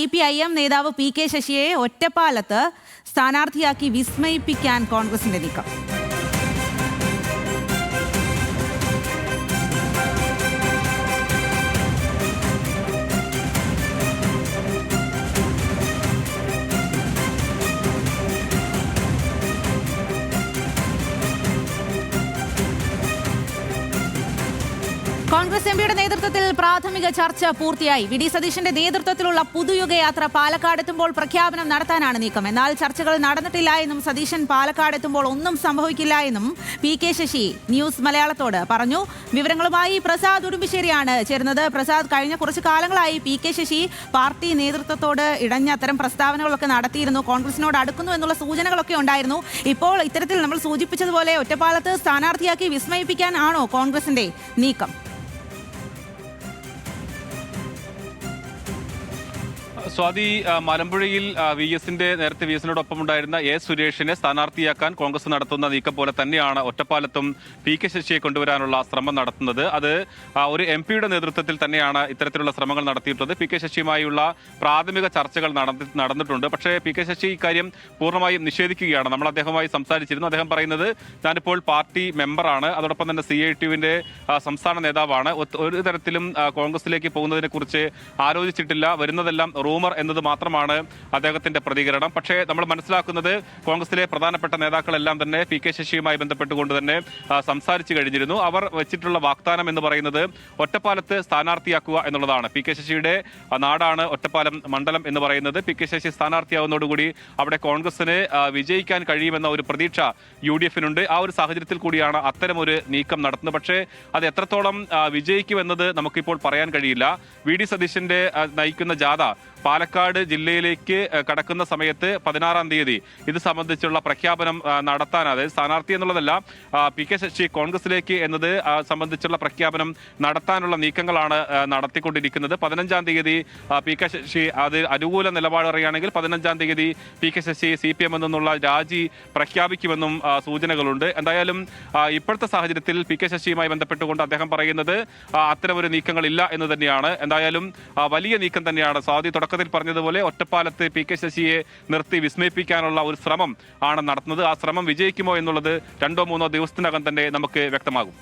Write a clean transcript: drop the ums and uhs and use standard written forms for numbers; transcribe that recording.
CPIM നേതാവ് PK ശശിയെ ഒറ്റപ്പാലത്ത് സ്ഥാനാർത്ഥിയാക്കി വിസ്മയിപ്പിക്കാൻ കോൺഗ്രസിന്റെ നീക്കം. കോൺഗ്രസ് എംപിയുടെ നേതൃത്വത്തിൽ പ്രാഥമിക ചർച്ച പൂർത്തിയായി. വി ഡി സതീശന്റെ നേതൃത്വത്തിലുള്ള പുതുയുഗയാത്ര പാലക്കാടെത്തുമ്പോൾ പ്രഖ്യാപനം നടത്താനാണ് നീക്കം. എന്നാൽ ചർച്ചകൾ നടന്നിട്ടില്ല എന്നും സതീശൻ പാലക്കാടെത്തുമ്പോൾ ഒന്നും സംഭവിക്കില്ല എന്നും PK ശശി ന്യൂസ് മലയാളത്തോട് പറഞ്ഞു. വിവരങ്ങളുമായി പ്രസാദ് ഉടുമ്പിശ്ശേരിയാണ് ചേരുന്നത്. പ്രസാദ്, കഴിഞ്ഞ കുറച്ചു കാലങ്ങളായി PK ശശി പാർട്ടി നേതൃത്വത്തോട് ഇടഞ്ഞ അത്തരം പ്രസ്താവനകളൊക്കെ നടത്തിയിരുന്നു. കോൺഗ്രസിനോട് അടുക്കുന്നു എന്നുള്ള സൂചനകളൊക്കെ ഉണ്ടായിരുന്നു. ഇപ്പോൾ ഇത്തരത്തിൽ നമ്മൾ സൂചിപ്പിച്ചതുപോലെ ഒറ്റപ്പാലത്ത് സ്ഥാനാർത്ഥിയാക്കി വിസ്മയിപ്പിക്കാൻ ആണോ കോൺഗ്രസിന്റെ നീക്കം? സ്വാതി, മലമ്പുഴയിൽ നേരത്തെ വി എസിനോടൊപ്പം ഉണ്ടായിരുന്ന സുരേഷിനെ സ്ഥാനാർത്ഥിയാക്കാൻ കോൺഗ്രസ് നടത്തുന്ന നീക്കം പോലെ തന്നെയാണ് ഒറ്റപ്പാലത്തും PK ശശിയെ കൊണ്ടുവരാനുള്ള ശ്രമം നടത്തുന്നത്. അത് ഒരു MP യുടെ നേതൃത്വത്തിൽ തന്നെയാണ് ഇത്തരത്തിലുള്ള ശ്രമങ്ങൾ നടത്തിയിട്ടുള്ളത്. PK ശശിയുമായുള്ള പ്രാഥമിക ചർച്ചകൾ നടന്നിട്ടുണ്ട്. പക്ഷേ PK ശശി ഇക്കാര്യം പൂർണ്ണമായും നിഷേധിക്കുകയാണ്. നമ്മൾ അദ്ദേഹവുമായി സംസാരിച്ചിരുന്നു. അദ്ദേഹം പറയുന്നത്, ഞാനിപ്പോൾ പാർട്ടി മെമ്പറാണ്, അതോടൊപ്പം തന്നെ CITUവിന്റെ സംസ്ഥാന നേതാവാണ്, ഒരു തരത്തിലും കോൺഗ്രസിലേക്ക് പോകുന്നതിനെ കുറിച്ച് ആലോചിച്ചിട്ടില്ല, വരുന്നതെല്ലാം റൂമർ എന്നത് മാത്രമാണ് അദ്ദേഹത്തിന്റെ പ്രതികരണം. പക്ഷേ നമ്മൾ മനസ്സിലാക്കുന്നത് കോൺഗ്രസിലെ പ്രധാനപ്പെട്ട നേതാക്കളെല്ലാം തന്നെ PK ശശിയുമായി ബന്ധപ്പെട്ടുകൊണ്ട് തന്നെ സംസാരിച്ചു കഴിഞ്ഞിരുന്നു. അവർ വെച്ചിട്ടുള്ള വാഗ്ദാനം എന്ന് പറയുന്നത് ഒറ്റപ്പാലത്ത് സ്ഥാനാർത്ഥിയാക്കുക എന്നുള്ളതാണ്. PK ശശിയുടെ നാടാണ് ഒറ്റപ്പാലം മണ്ഡലം എന്ന് പറയുന്നത്. PK ശശി സ്ഥാനാർത്ഥിയാവുന്നതോടുകൂടി അവിടെ കോൺഗ്രസിന് വിജയിക്കാൻ കഴിയുമെന്ന ഒരു പ്രതീക്ഷ UDF-നുണ്ട്. ആ ഒരു സാഹചര്യത്തിൽ കൂടിയാണ് അത്തരമൊരു നീക്കം നടത്തുന്നത്. പക്ഷേ അത് എത്രത്തോളം വിജയിക്കുമെന്നത് നമുക്കിപ്പോൾ പറയാൻ കഴിയില്ല. VD സതീശന്റെ നയിക്കുന്ന ജാഥ പാലക്കാട് ജില്ലയിലേക്ക് കടക്കുന്ന സമയത്ത് 16-ാം തീയതി ഇത് സംബന്ധിച്ചുള്ള പ്രഖ്യാപനം നടത്താൻ, അതായത് സ്ഥാനാർത്ഥി എന്നുള്ളതല്ല, PK ശശി കോൺഗ്രസിലേക്ക് എന്നത് സംബന്ധിച്ചുള്ള പ്രഖ്യാപനം നടത്താനുള്ള നീക്കങ്ങളാണ് നടത്തിക്കൊണ്ടിരിക്കുന്നത്. 15-ാം തീയതി PK ശശി അത് അനുകൂല നിലപാട് അറിയുകയാണെങ്കിൽ 15-ാം തീയതി PK ശശി CPM നിന്നുള്ള രാജി പ്രഖ്യാപിക്കുമെന്നും സൂചനകളുണ്ട്. എന്തായാലും ഇപ്പോഴത്തെ സാഹചര്യത്തിൽ PK ശശിയുമായി ബന്ധപ്പെട്ടുകൊണ്ട് അദ്ദേഹം പറയുന്നത് അത്തരമൊരു നീക്കങ്ങളില്ല എന്ന് തന്നെയാണ്. എന്തായാലും വലിയ നീക്കം തന്നെയാണ്. സ്വാതി തുടക്കത്തിൽ പറഞ്ഞതുപോലെ ഒറ്റപ്പാലത്ത് PK ശശിയെ നിർത്തി വിസ്മയിപ്പിക്കാനുള്ള ഒരു ശ്രമം ആണ് നടത്തുന്നത്. ആ ശ്രമം വിജയിക്കുമോ എന്നുള്ളത് 2-3 ദിവസത്തിനകം തന്നെ നമുക്ക് വ്യക്തമാകും.